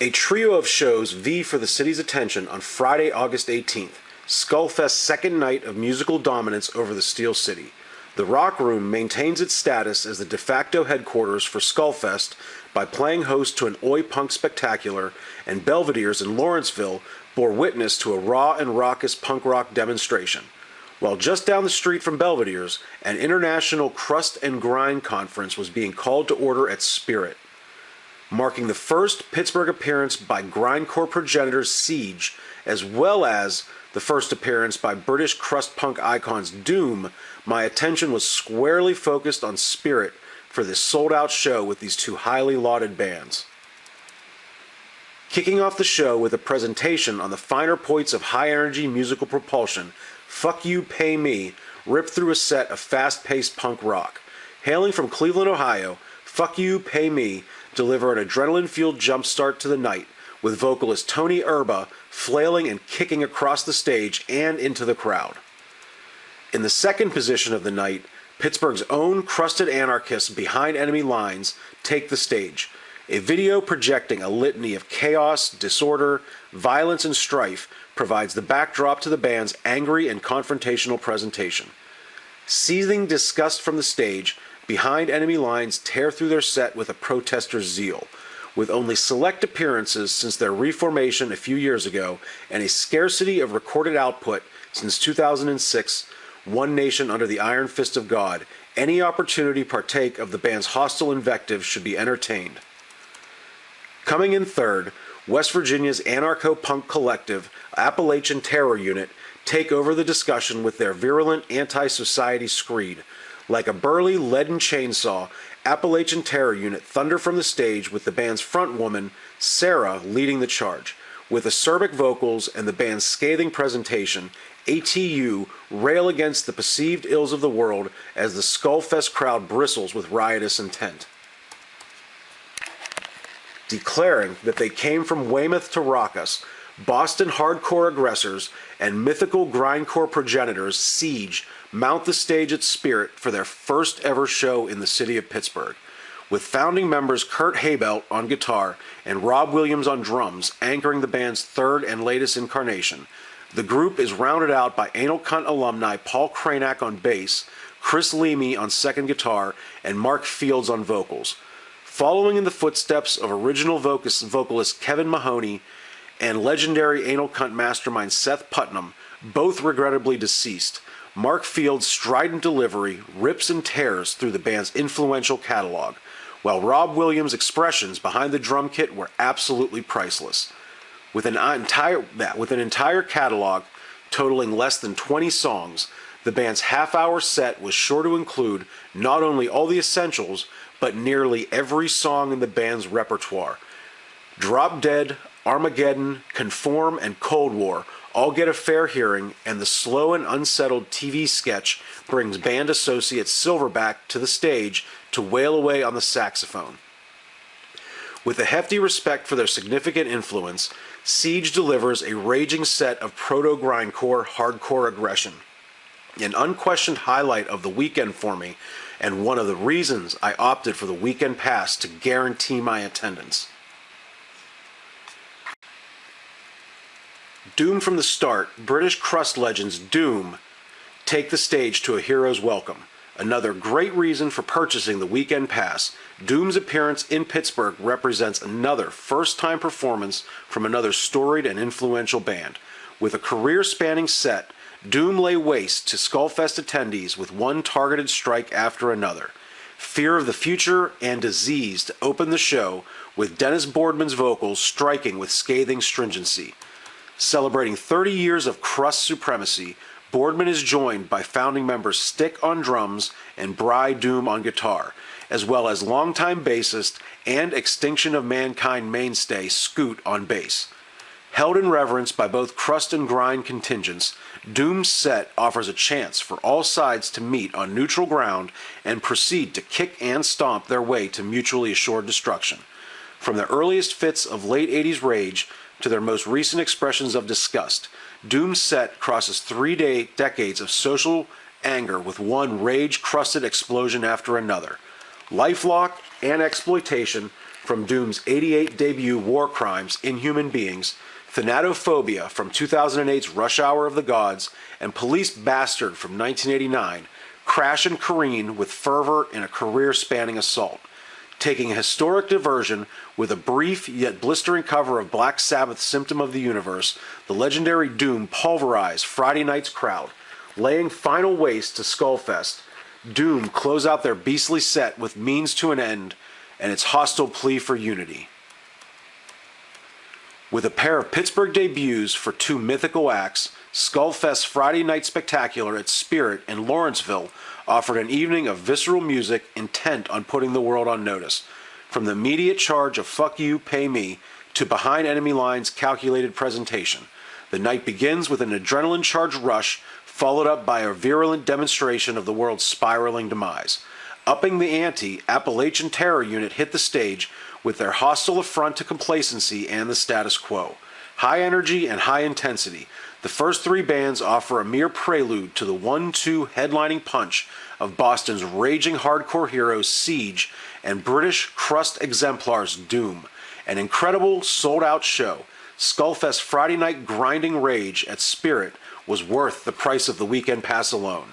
A trio of shows vie for the city's attention on Friday, August 18th, Skullfest's second night of musical dominance over the Steel City. The Rock Room maintains its status as the de facto headquarters for Skullfest by playing host to an oi punk spectacular, and Belvedere's in Lawrenceville bore witness to a raw and raucous punk rock demonstration. While just down the street from Belvedere's, an international crust and grind conference was being called to order at Spirit, marking the first Pittsburgh appearance by grindcore progenitors Siege, as well as the first appearance by British crust punk icons Doom. My attention was squarely focused on Spirit for this sold-out show with these two highly lauded bands. Kicking off the show with a presentation on the finer points of high-energy musical propulsion, Fuck You, Pay Me ripped through a set of fast-paced punk rock. Hailing from Cleveland, Ohio, Fuck You, Pay Me deliver an adrenaline-fueled jumpstart to the night, with vocalist Tony Erba flailing and kicking across the stage and into the crowd. In the second position of the night, Pittsburgh's own crusted anarchists behind enemy lines take the stage. A video projecting a litany of chaos, disorder, violence, and strife provides the backdrop to the band's angry and confrontational presentation. Seething disgust from the stage, behind enemy lines tear through their set with a protester's zeal. With only select appearances since their reformation a few years ago and a scarcity of recorded output since 2006, One Nation Under the Iron Fist of God, any opportunity to partake of the band's hostile invective should be entertained. Coming in third, West Virginia's anarcho-punk collective, Appalachian Terror Unit, take over the discussion with their virulent anti-society screed. Like a burly leaden chainsaw, Appalachian Terror Unit thunder from the stage with the band's frontwoman, Sarah, leading the charge. With acerbic vocals and the band's scathing presentation, ATU rail against the perceived ills of the world as the Skullfest crowd bristles with riotous intent. Declaring that they came from Weymouth to rock us, Boston hardcore aggressors and mythical grindcore progenitors Siege mount the stage at Spirit for their first ever show in the city of Pittsburgh, with founding members Kurt Habelt on guitar and Rob Williams on drums anchoring the band's third and latest incarnation. The group is rounded out by Anal Cunt alumni Paul Cranack on bass, Chris Leamy on second guitar, and Mark Fields on vocals. Following in the footsteps of original vocalist Kevin Mahoney and legendary Anal Cunt mastermind Seth Putnam, both regrettably deceased, Mark Fields' strident delivery rips and tears through the band's influential catalog, while Rob Williams' expressions behind the drum kit were absolutely priceless. With an entire catalog totaling less than 20 songs, the band's half-hour set was sure to include not only all the essentials, but nearly every song in the band's repertoire. Drop Dead, Armageddon, Conform, and Cold War all get a fair hearing, and the slow and unsettled TV sketch brings band associate Silverback to the stage to wail away on the saxophone. With a hefty respect for their significant influence, Siege delivers a raging set of proto-grindcore hardcore aggression. An unquestioned highlight of the weekend for me, and one of the reasons I opted for the weekend pass to guarantee my attendance. Doomed from the start, British crust legends Doom take the stage to a hero's welcome. Another great reason for purchasing the weekend pass, Doom's appearance in Pittsburgh represents another first-time performance from another storied and influential band. With a career-spanning set, Doom lay waste to Skullfest attendees with one targeted strike after another. Fear of the Future and Disease to open the show, with Dennis Boardman's vocals striking with scathing stringency. Celebrating 30 years of crust supremacy, Boardman is joined by founding members Stick on drums and Bry Doom on guitar, as well as longtime bassist and Extinction of Mankind mainstay Scoot on bass. Held in reverence by both crust and grind contingents, Doom's set offers a chance for all sides to meet on neutral ground and proceed to kick and stomp their way to mutually assured destruction. From the earliest fits of late 80s rage to their most recent expressions of disgust, Doom's set crosses 3 decades of social anger with one rage-crusted explosion after another. Lifelock and exploitation from Doom's '88 debut War Crimes, Inhuman Beings, Thanatophobia from 2008's Rush Hour of the Gods, and Police Bastard from 1989 crash and careen with fervor in a career-spanning assault. Taking a historic diversion with a brief yet blistering cover of Black Sabbath's Symptom of the Universe, the legendary Doom pulverized Friday night's crowd. Laying final waste to Skullfest, Doom close out their beastly set with Means to an End and its hostile plea for unity. With a pair of Pittsburgh debuts for two mythical acts, Skullfest's Friday Night Spectacular at Spirit in Lawrenceville offered an evening of visceral music intent on putting the world on notice. From the immediate charge of "fuck you, pay me" to behind enemy lines' calculated presentation. The night begins with an adrenaline-charged rush, followed up by a virulent demonstration of the world's spiraling demise. Upping the ante, Appalachian Terror Unit hit the stage with their hostile affront to complacency and the status quo. High energy and high intensity, the first three bands offer a mere prelude to the 1-2 headlining punch of Boston's raging hardcore heroes Siege and British crust exemplars Doom. An incredible, sold-out show. Skullfest's Friday night grinding rage at Spirit was worth the price of the weekend pass alone.